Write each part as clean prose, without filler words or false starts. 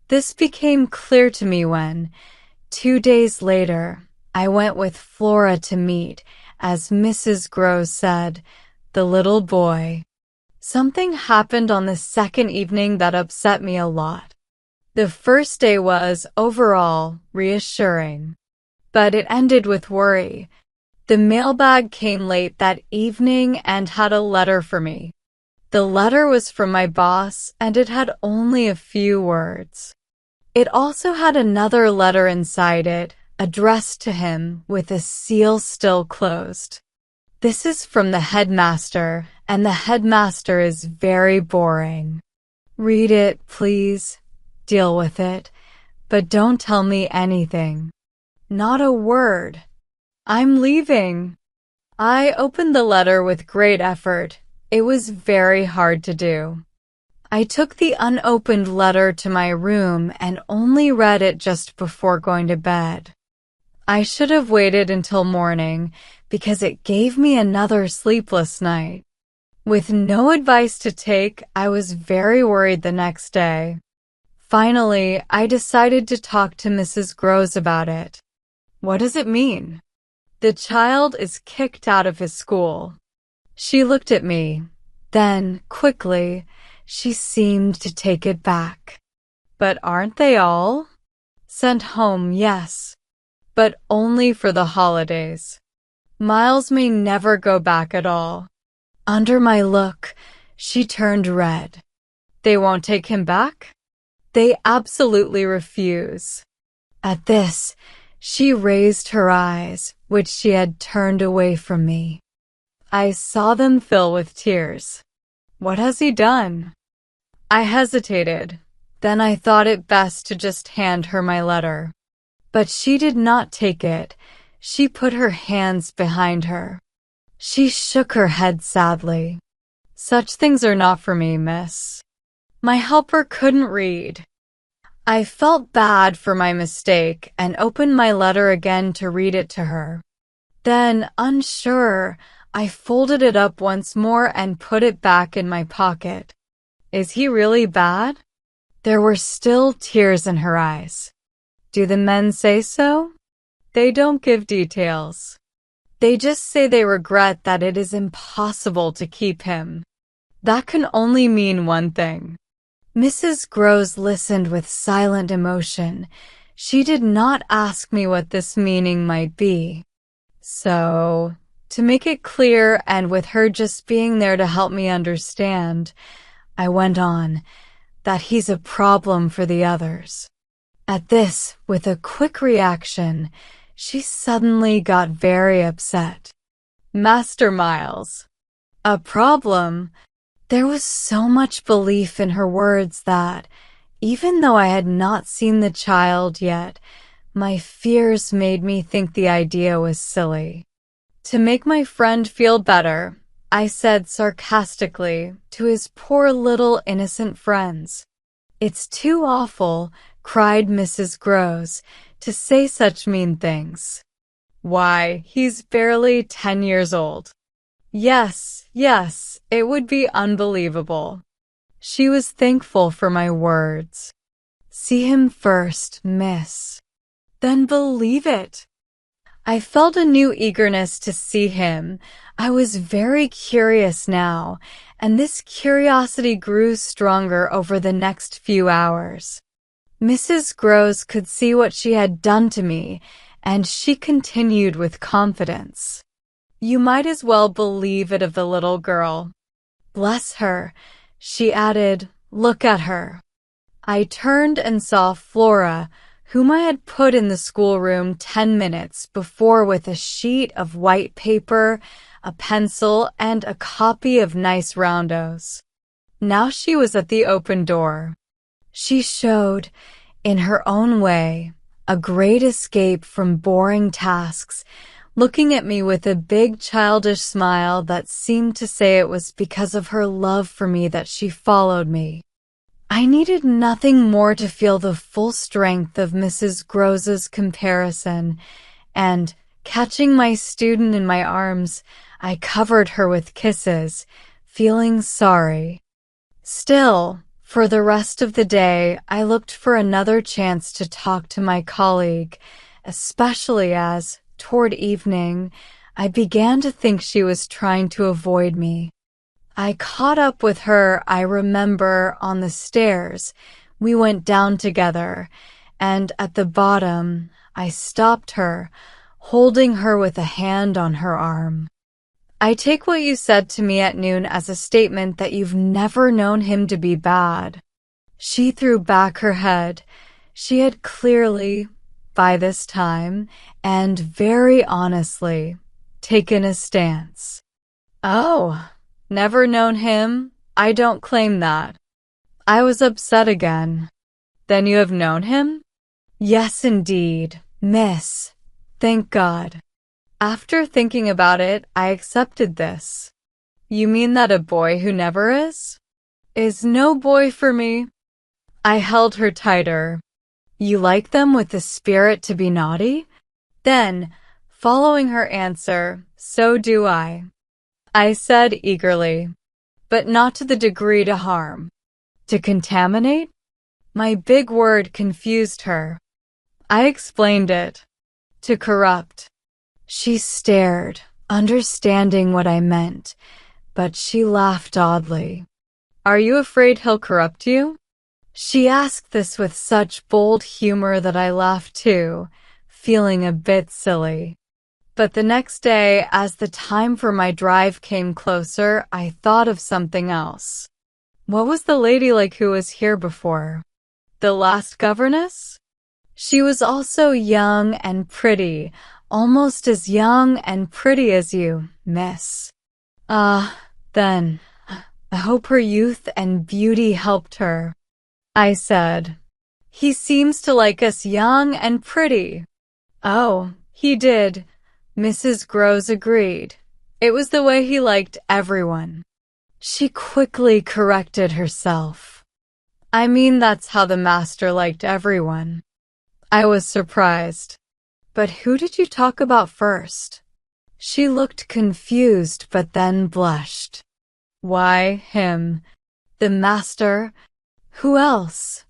This became clear to me when, 2 days later, I went with Flora to meet, as Mrs. Groves said, the little boy. Something happened on the second evening that upset me a lot. The first day was, overall, reassuring. But it ended with worry. The mailbag came late that evening and had a letter for me. The letter was from my boss, and it had only a few words. It also had another letter inside it, addressed to him, with a seal still closed. This is from the headmaster, and the headmaster is very boring. Read it, please. Deal with it. But don't tell me anything. Not a word. I'm leaving. I opened the letter with great effort. It was very hard to do. I took the unopened letter to my room and only read it just before going to bed. I should have waited until morning because it gave me another sleepless night. With no advice to take, I was very worried the next day. Finally, I decided to talk to Mrs. Groves about it. What does it mean? The child is kicked out of his school. She looked at me. Then, quickly, she seemed to take it back. But aren't they all? Sent home, yes. But only for the holidays. Miles may never go back at all. Under my look, she turned red. They won't take him back? They absolutely refuse. At this, she raised her eyes, which she had turned away from me. I saw them fill with tears. What has he done? I hesitated. Then I thought it best to just hand her my letter. But she did not take it. She put her hands behind her. She shook her head sadly. Such things are not for me, miss. My helper couldn't read. I felt bad for my mistake and opened my letter again to read it to her. Then, unsure, I folded it up once more and put it back in my pocket. Is he really bad? There were still tears in her eyes. Do the men say so? They don't give details. They just say they regret that it is impossible to keep him. That can only mean one thing. Mrs. Groves listened with silent emotion. She did not ask me what this meaning might be. So, to make it clear and with her just being there to help me understand, I went on, that he's a problem for the others. At this, with a quick reaction, she suddenly got very upset. Master Miles. A problem? There was so much belief in her words that, even though I had not seen the child yet, my fears made me think the idea was silly. To make my friend feel better, I said sarcastically to his poor little innocent friends. It's too awful, cried Mrs. Groves, to say such mean things. Why, he's barely 10 years old. Yes, it would be unbelievable. She was thankful for my words. See him first, miss. Then believe it. I felt a new eagerness to see him. I was very curious now, and this curiosity grew stronger over the next few hours. Mrs. Groves could see what she had done to me, and she continued with confidence. You might as well believe it of the little girl. Bless her, she added, look at her. I turned and saw Flora, whom I had put in the schoolroom 10 minutes before with a sheet of white paper, a pencil, and a copy of Nice Roundos. Now she was at the open door. She showed, in her own way, a great escape from boring tasks, looking at me with a big childish smile that seemed to say it was because of her love for me that she followed me. I needed nothing more to feel the full strength of Mrs. Groves's comparison, and, catching my student in my arms, I covered her with kisses, feeling sorry. Still, For the rest of the day, I looked for another chance to talk to my colleague, especially as, toward evening, I began to think she was trying to avoid me. I caught up with her, I remember, on the stairs. We went down together, and at the bottom, I stopped her, holding her with a hand on her arm. I take what you said to me at noon as a statement that you've never known him to be bad. She threw back her head. She had clearly, by this time, and very honestly, taken a stance. Oh, never known him? I don't claim that. I was upset again. Then you have known him? Yes, indeed, miss. Thank God. After thinking about it, I accepted this. You mean that a boy who never is no boy for me? I held her tighter. You like them with the spirit to be naughty? Then, following her answer, so do I said eagerly. But not to the degree to harm. To contaminate? My big word confused her. I explained it. To corrupt. She stared, understanding what I meant, but she laughed oddly. Are you afraid he'll corrupt you? She asked this with such bold humor that I laughed too, feeling a bit silly. But the next day, as the time for my drive came closer, I thought of something else. What was the lady like who was here before? The last governess? She was also young and pretty, almost as young and pretty as you, miss. Then, I hope her youth and beauty helped her. I said, he seems to like us young and pretty. Oh, he did. Mrs. Groves agreed. It was the way he liked everyone. She quickly corrected herself. I mean, that's how the master liked everyone. I was surprised. But who did you talk about first? She looked confused but then blushed. Why, him. The master. Who else?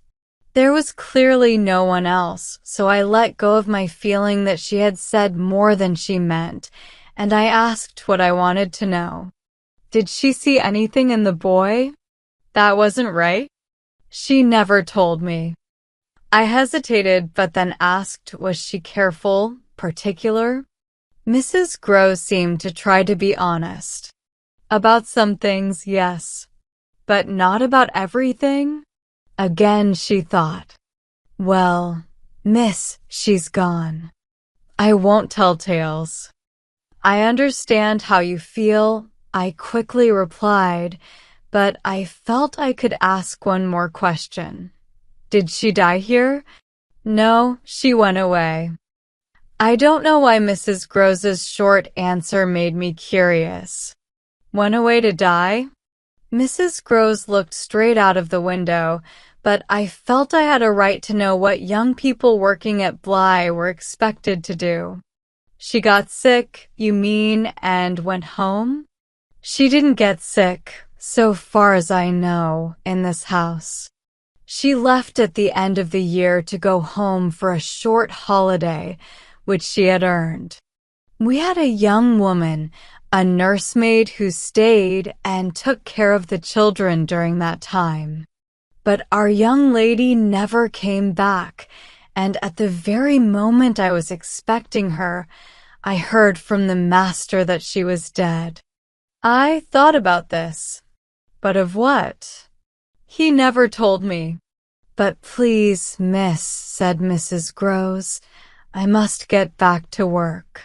There was clearly no one else, so I let go of my feeling that she had said more than she meant, and I asked what I wanted to know. Did she see anything in the boy? That wasn't right? She never told me. I hesitated, but then asked, was she careful, particular? Mrs. Groves seemed to try to be honest. About some things, yes. But not about everything? Again she thought. Well, miss, she's gone. I won't tell tales. I understand how you feel, I quickly replied, but I felt I could ask one more question. Did she die here? No, she went away. I don't know why Mrs. Groves's short answer made me curious. Went away to die? Mrs. Groves looked straight out of the window, but I felt I had a right to know what young people working at Bly were expected to do. She got sick, you mean, and went home? She didn't get sick, so far as I know, in this house. She left at the end of the year to go home for a short holiday, which she had earned. We had a young woman, a nursemaid who stayed and took care of the children during that time. But our young lady never came back, and at the very moment I was expecting her, I heard from the master that she was dead. I thought about this. But of what? He never told me. But please, miss, said Mrs. Groves, I must get back to work.